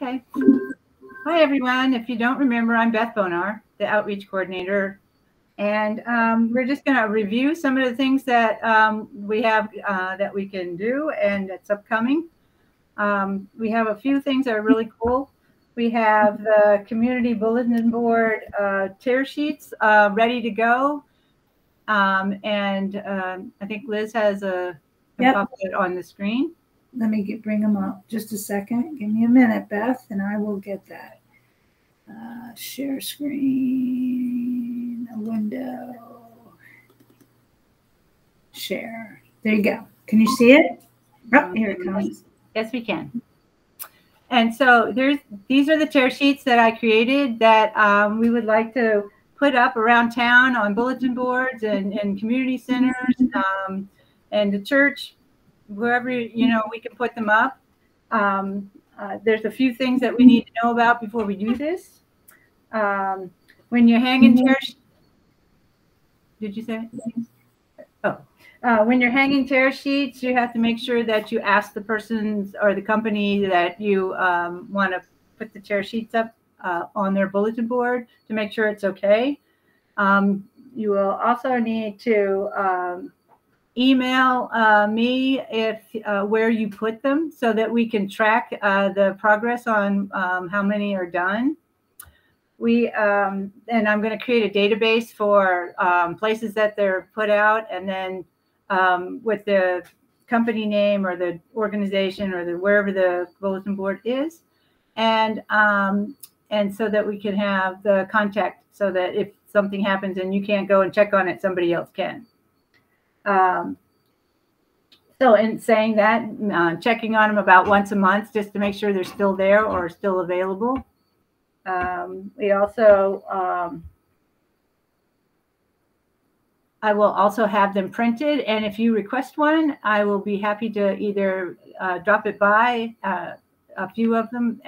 Okay. Hi, everyone. If you don't remember, I'm Beth Bonar, the Outreach Coordinator. And we're just going to review some of the things that we have that we can do and that's upcoming. We have a few things that are really cool. We have the community bulletin board tear sheets ready to go. And I think Liz has a pop it on the screen. Let me bring them up just a second. Give me a minute, Beth, and I will get that. Share screen, a window, share. There you go. Can you see it? Oh, here it comes. Yes, we can. And so these are the tear sheets that I created that we would like to put up around town on bulletin boards and community centers and the church, wherever, we can put them up. There's a few things that we need to know about before we do this. When you're hanging tear sheets, did you say? Oh. When you're hanging tear sheets, you have to make sure that you ask the persons or the company that you want to put the tear sheets up on their bulletin board to make sure it's okay. You will also need to email me if where you put them so that we can track the progress on how many are done. And I'm going to create a database for places that they're put out, and then with the company name or the organization or wherever the bulletin board is, and so that we can have the contact so that if something happens and you can't go and check on it, somebody else can. So in saying that, checking on them about once a month just to make sure they're still there or still available. We also, I will also have them printed, and if you request one, I will be happy to either drop it by a few of them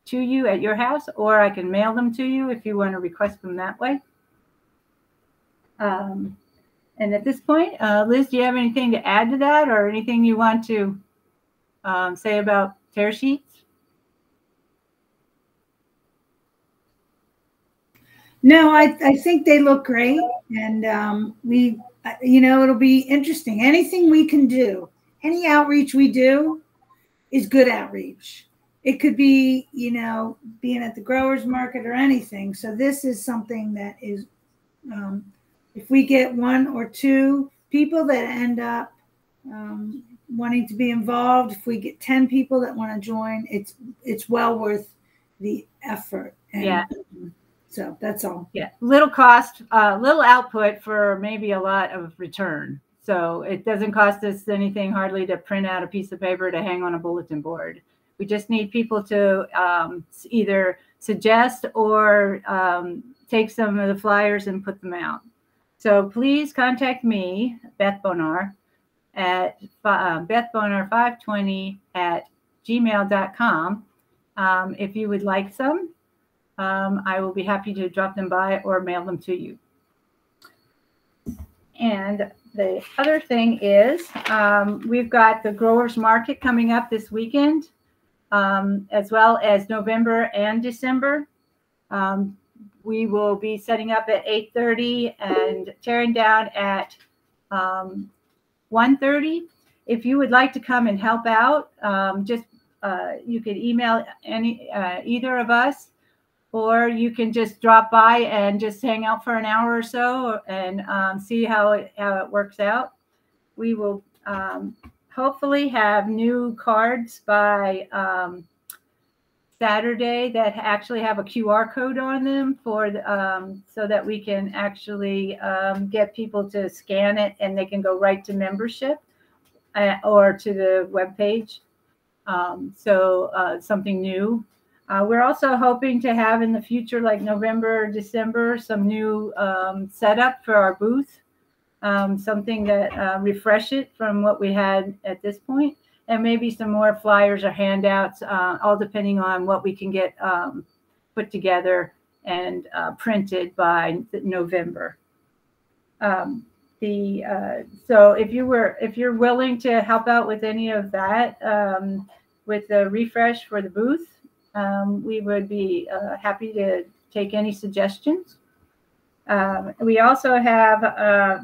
to you at your house, or I can mail them to you if you want to request them that way. And at this point, Liz, do you have anything to add to that, or anything you want to say about tear sheets? No, I think they look great, and it'll be interesting. Anything we can do, any outreach we do is good outreach. It could be, being at the growers market or anything. So this is something that is, if we get one or two people that end up wanting to be involved, if we get 10 people that want to join, it's well worth the effort. And, yeah. So that's all. Yeah, little cost, little output for maybe a lot of return. So it doesn't cost us anything hardly to print out a piece of paper to hang on a bulletin board. We just need people to either suggest or take some of the flyers and put them out. So please contact me, Beth Bonar, at bethbonar520@gmail.com if you would like some. I will be happy to drop them by or mail them to you. And the other thing is we've got the Growers Market coming up this weekend, as well as November and December. We will be setting up at 8:30 and tearing down at 1:30. If you would like to come and help out, you could email either of us, or you can just drop by and just hang out for an hour or so and see how it works out. We will hopefully have new cards by Saturday that actually have a QR code on them so that we can actually get people to scan it and they can go right to membership or to the webpage. Something new. We're also hoping to have in the future, like November, December, some new setup for our booth, something that refresh it from what we had at this point, and maybe some more flyers or handouts, all depending on what we can get put together and printed by November. So if you're willing to help out with any of that, with the refresh for the booth. We would be happy to take any suggestions. We also have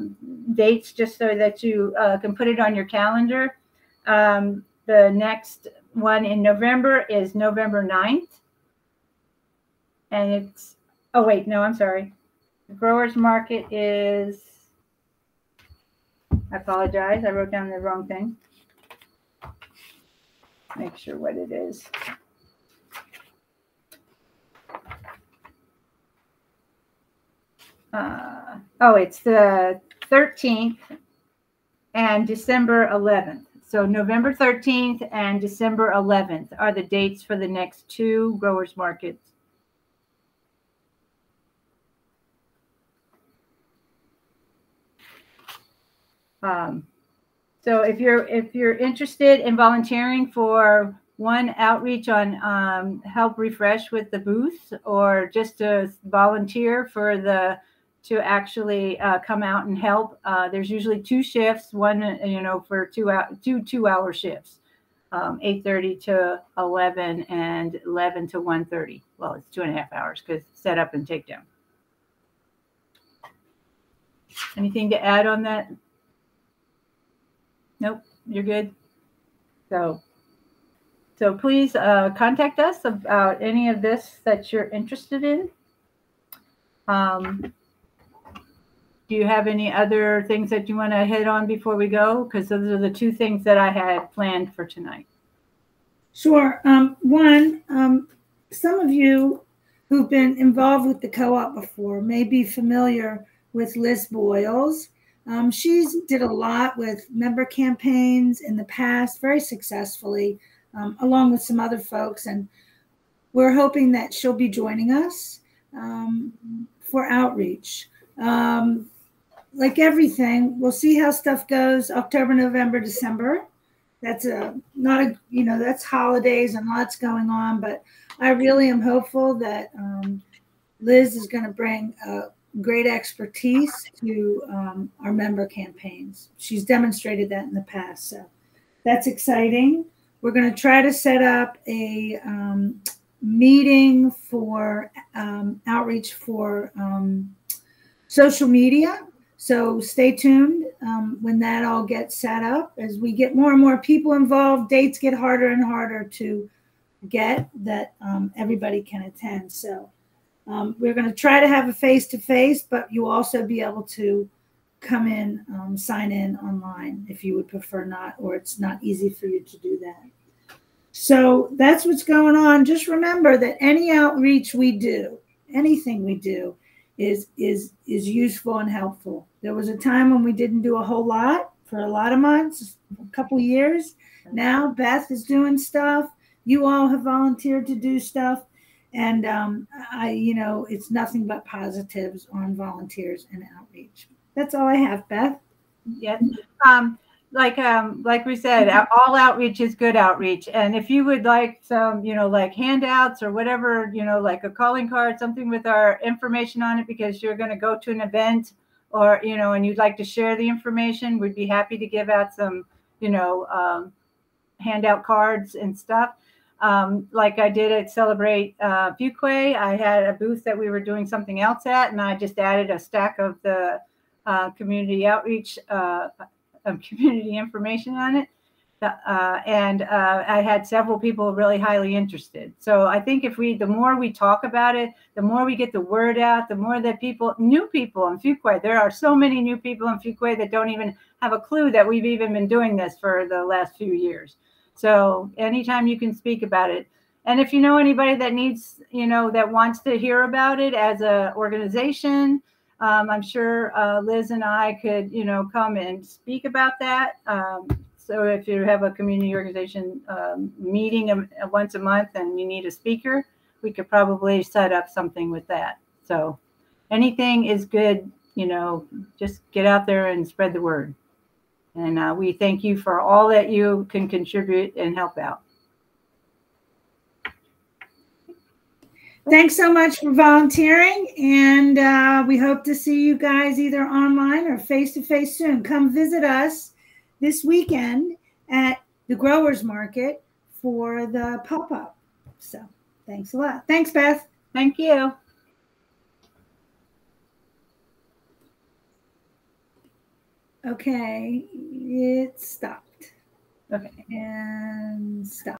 dates just so that you can put it on your calendar. The next one in November is November 9th. And it's, oh wait, no, I'm sorry. The Growers Market is, I apologize, I wrote down the wrong thing. Make sure what it is. Oh, it's the 13th and December 11th. So November 13th and December 11th are the dates for the next 2 growers markets. So if you're interested in volunteering for one outreach on help refresh with the booth, or just to volunteer for to actually come out and help, there's usually 2 shifts, one for 2-hour shifts, 8:30 to 11 and 11 to 1:30. Well, it's 2.5 hours because set up and take down. Anything to add on that? Nope, you're good. So please contact us about any of this that you're interested in. Do you have any other things that you want to hit on before we go? Because those are the 2 things that I had planned for tonight. Sure. One, some of you who've been involved with the co-op before may be familiar with Liz Boyles. She's did a lot with member campaigns in the past, very successfully, along with some other folks. And we're hoping that she'll be joining us for outreach. Like everything, we'll see how stuff goes October, November, December. That's that's holidays and lots going on. But I really am hopeful that Liz is going to bring great expertise to our member campaigns. She's demonstrated that in the past. So that's exciting. We're going to try to set up a meeting for outreach for social media. So stay tuned when that all gets set up. As we get more and more people involved, dates get harder and harder to get that everybody can attend. So we're going to try to have a face-to-face, but you'll also be able to come in, sign in online if you would prefer not, or it's not easy for you to do that. So that's what's going on. Just remember that any outreach we do, anything we do, is useful and helpful. There was a time when we didn't do a whole lot for a lot of months, a couple years. Now Beth is doing stuff. You all have volunteered to do stuff. And it's nothing but positives on volunteers and outreach. That's all I have, Beth. Yes. Like we said, all outreach is good outreach. And if you would like some, like handouts or whatever, like a calling card, something with our information on it, because you're going to go to an event or, and you'd like to share the information, we'd be happy to give out some, handout cards and stuff. Like I did at Celebrate Fuquay, I had a booth that we were doing something else at, and I just added a stack of the community outreach community information on it. And I had several people really highly interested. So I think the more we talk about it, the more we get the word out, the more that new people in Fuquay, there are so many new people in Fuquay that don't even have a clue that we've even been doing this for the last few years. So anytime you can speak about it. And if you know anybody that needs, that wants to hear about it as an organization, I'm sure Liz and I could, come and speak about that. So if you have a community organization meeting once a month and you need a speaker, we could probably set up something with that. So anything is good, just get out there and spread the word. And we thank you for all that you can contribute and help out. Thanks so much for volunteering. And we hope to see you guys either online or face-to-face soon. Come visit us this weekend at the Growers Market for the pop-up. So thanks a lot. Thanks, Beth. Thank you. Okay, it stopped. Okay. And stop.